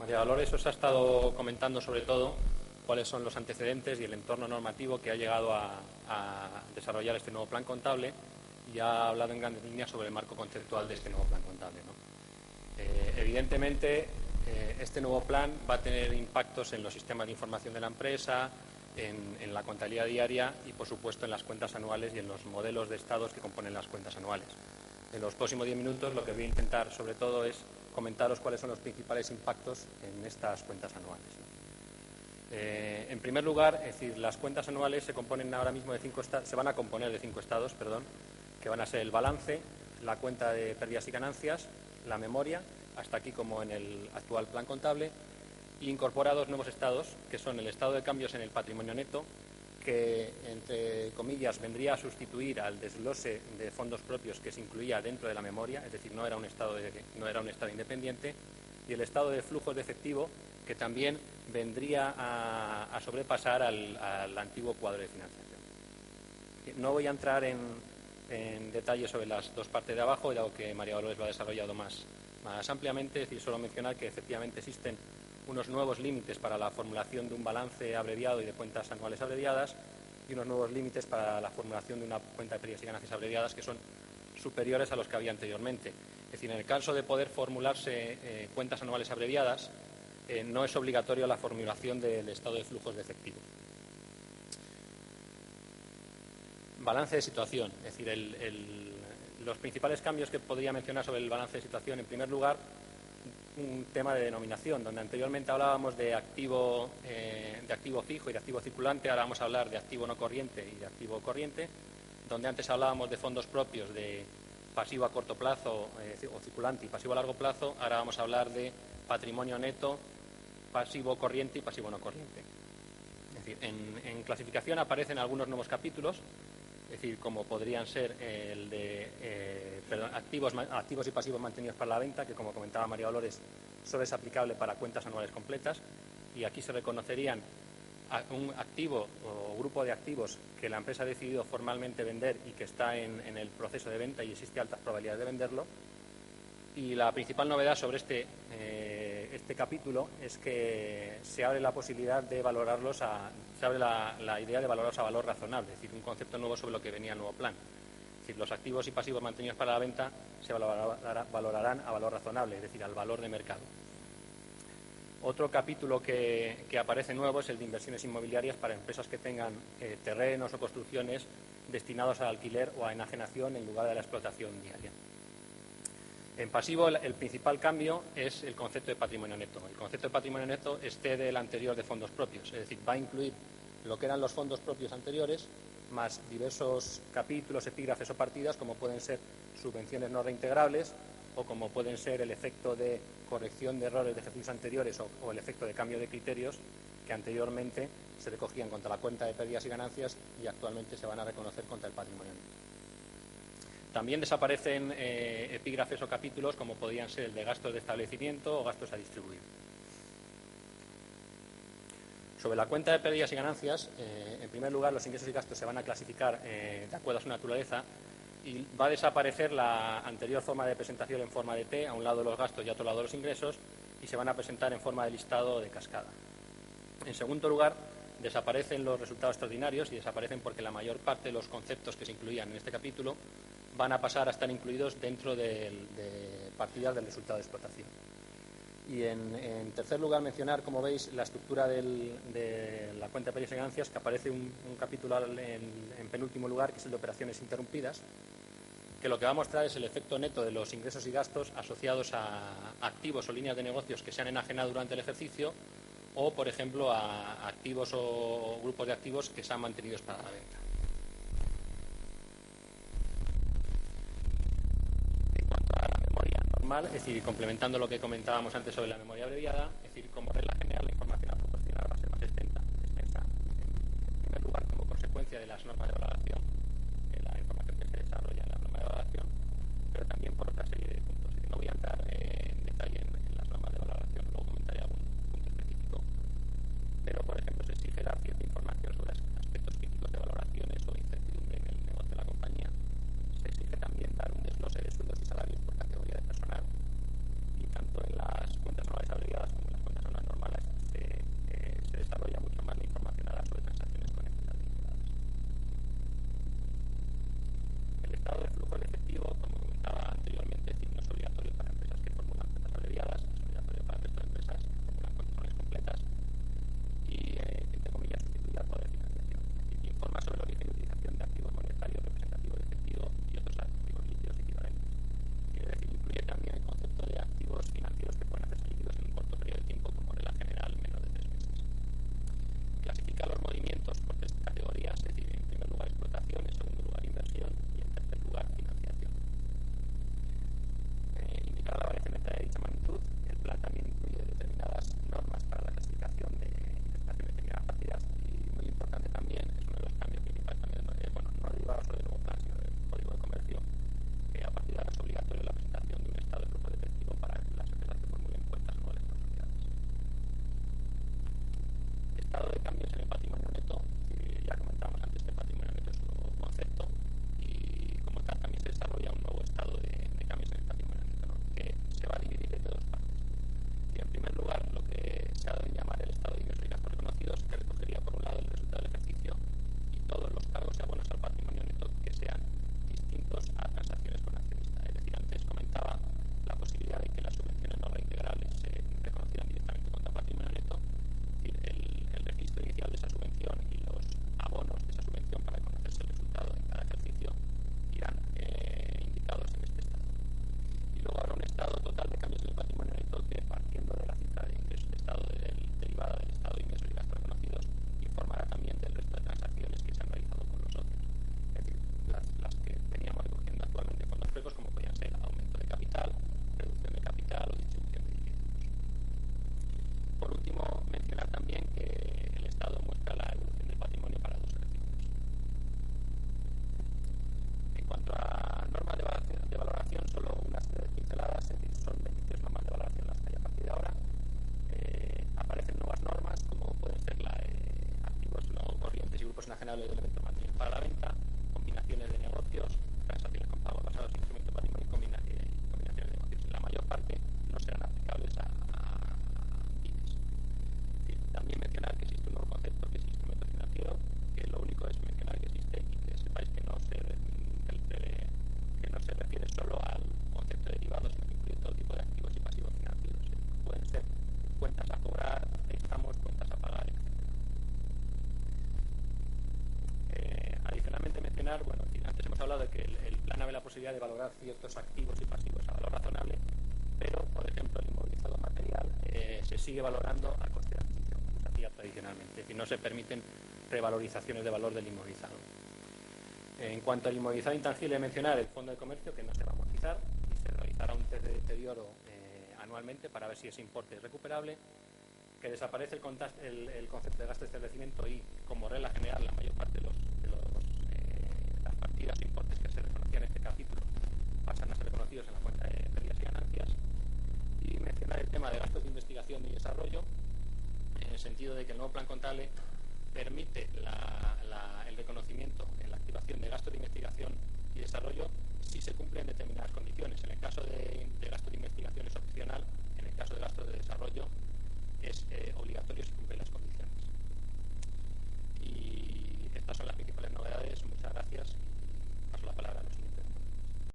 María Dolores os ha estado comentando sobre todo cuáles son los antecedentes y el entorno normativo que ha llegado a desarrollar este nuevo plan contable y ha hablado en grandes líneas sobre el marco conceptual de este nuevo plan contable, ¿no? Evidentemente, este nuevo plan va a tener impactos en los sistemas de información de la empresa, en la contabilidad diaria y, por supuesto, en las cuentas anuales y en los modelos de estados que componen las cuentas anuales. En los próximos 10 minutos lo que voy a intentar, sobre todo, es comentaros cuáles son los principales impactos en estas cuentas anuales. En primer lugar, es decir, las cuentas anuales se componen ahora mismo de se van a componer de 5 estados, que van a ser el balance, la cuenta de pérdidas y ganancias, la memoria, hasta aquí como en el actual plan contable, e incorpora 2 nuevos estados, que son el estado de cambios en el patrimonio neto, que, entre comillas, vendría a sustituir al desglose de fondos propios que se incluía dentro de la memoria, es decir, no era un estado independiente, y el estado de flujos de efectivo, que también vendría a sobrepasar al antiguo cuadro de financiación. No voy a entrar en detalle sobre las 2 partes de abajo, dado que María Dolores lo ha desarrollado más ampliamente, es decir, solo mencionar que efectivamente existen unos nuevos límites para la formulación de un balance abreviado y de cuentas anuales abreviadas y unos nuevos límites para la formulación de una cuenta de pérdidas y ganancias abreviadas que son superiores a los que había anteriormente. Es decir, en el caso de poder formularse cuentas anuales abreviadas, no es obligatorio la formulación del estado de flujos de efectivo. Balance de situación, es decir, los principales cambios que podría mencionar sobre el balance de situación, en primer lugar, un tema de denominación, donde anteriormente hablábamos de activo fijo y de activo circulante, ahora vamos a hablar de activo no corriente y de activo corriente, donde antes hablábamos de fondos propios de pasivo a corto plazo o circulante y pasivo a largo plazo, ahora vamos a hablar de patrimonio neto, pasivo corriente y pasivo no corriente. Es decir, en clasificación aparecen algunos nuevos capítulos, es decir, como podrían ser el de activos y pasivos mantenidos para la venta, que, como comentaba María Dolores, solo es aplicable para cuentas anuales completas, y aquí se reconocerían un activo o grupo de activos que la empresa ha decidido formalmente vender y que está en el proceso de venta y existe altas probabilidades de venderlo. Y la principal novedad sobre este capítulo es que se abre la posibilidad de valorarlos se abre la idea de valorarlos a valor razonable, es decir, un concepto nuevo sobre lo que venía el nuevo plan. Es decir, los activos y pasivos mantenidos para la venta se valorarán a valor razonable, es decir, al valor de mercado. Otro capítulo que aparece nuevo es el de inversiones inmobiliarias para empresas que tengan terrenos o construcciones destinados al alquiler o a enajenación en lugar de la explotación diaria. En pasivo, el principal cambio es el concepto de patrimonio neto. El concepto de patrimonio neto excede el anterior de fondos propios, es decir, va a incluir lo que eran los fondos propios anteriores, más diversos capítulos, epígrafes o partidas, como pueden ser subvenciones no reintegrables o como pueden ser el efecto de corrección de errores de ejercicios anteriores o el efecto de cambio de criterios que anteriormente se recogían contra la cuenta de pérdidas y ganancias y actualmente se van a reconocer contra el patrimonio neto. También desaparecen epígrafes o capítulos como podrían ser el de gastos de establecimiento o gastos a distribuir. Sobre la cuenta de pérdidas y ganancias, en primer lugar, los ingresos y gastos se van a clasificar de acuerdo a su naturaleza y va a desaparecer la anterior forma de presentación en forma de T, a un lado los gastos y a otro lado los ingresos, y se van a presentar en forma de listado de cascada. En segundo lugar, desaparecen los resultados extraordinarios y desaparecen porque la mayor parte de los conceptos que se incluían en este capítulo van a pasar a estar incluidos dentro de partidas del resultado de explotación. Y en tercer lugar, mencionar, como veis, la estructura de la cuenta de pérdidas y ganancias, que aparece un capítulo en penúltimo lugar, que es el de operaciones interrumpidas, que lo que va a mostrar es el efecto neto de los ingresos y gastos asociados a activos o líneas de negocios que se han enajenado durante el ejercicio o, por ejemplo, a activos o grupos de activos que se han mantenido para la venta. Es decir, complementando lo que comentábamos antes sobre la memoria abreviada, es decir, como regla general la información a proporcionar va a ser más extensa, en primer lugar como consecuencia de las normas de valoración, de la información que se desarrolla en la norma de valoración, pero también por otra serie de puntos. Es decir, no voy a entrar en detalle en las normas de valoración, luego comentaré algún punto específico, pero por ejemplo se exige dar cierta información sobre aspectos críticos de valoraciones o incertidumbre en el negocio de la compañía. Se exige también dar un desglose de sueldos y salarios por categoría de personal, y tanto en las cuentas anuales abreviadas como en las cuentas tipos enajenables de elementos materiales para la venta, combinaciones de negocios, transacciones con pagos basados en instrumentos de patrimonio y combinaciones de negocios. En la mayor parte no serán aplicables a pymes. También mencionar que existe un nuevo concepto que es instrumento financiero, que lo único es mencionar que existe y que sepáis que no se refiere solo al concepto de derivados, sino que incluye todo tipo de activos y pasivos financieros. Pueden ser cuentas a cobrar, préstamos, cuentas a pagar, etc. Adicionalmente mencionar, bueno, antes hemos hablado de que el plan abre la posibilidad de valorar ciertos activos y pasivos a valor razonable, pero, por ejemplo, el inmovilizado material se sigue valorando a coste de adquisición, como se hacía tradicionalmente, es decir, no se permiten revalorizaciones de valor del inmovilizado. En cuanto al inmovilizado intangible, mencionar el fondo de comercio, que no se va a amortizar y se realizará un test de deterioro anualmente para ver si ese importe es recuperable, que desaparece el concepto de gasto de establecimiento y, como regla general, la mayor parte de las partidas e importes que se reconocían en este capítulo pasan a ser reconocidos en la cuenta de pérdidas y ganancias. Y mencionar el tema de gastos de investigación y desarrollo, en el sentido de que el nuevo plan contable permite el reconocimiento en la activación de gastos de investigación y desarrollo si se cumplen determinadas condiciones.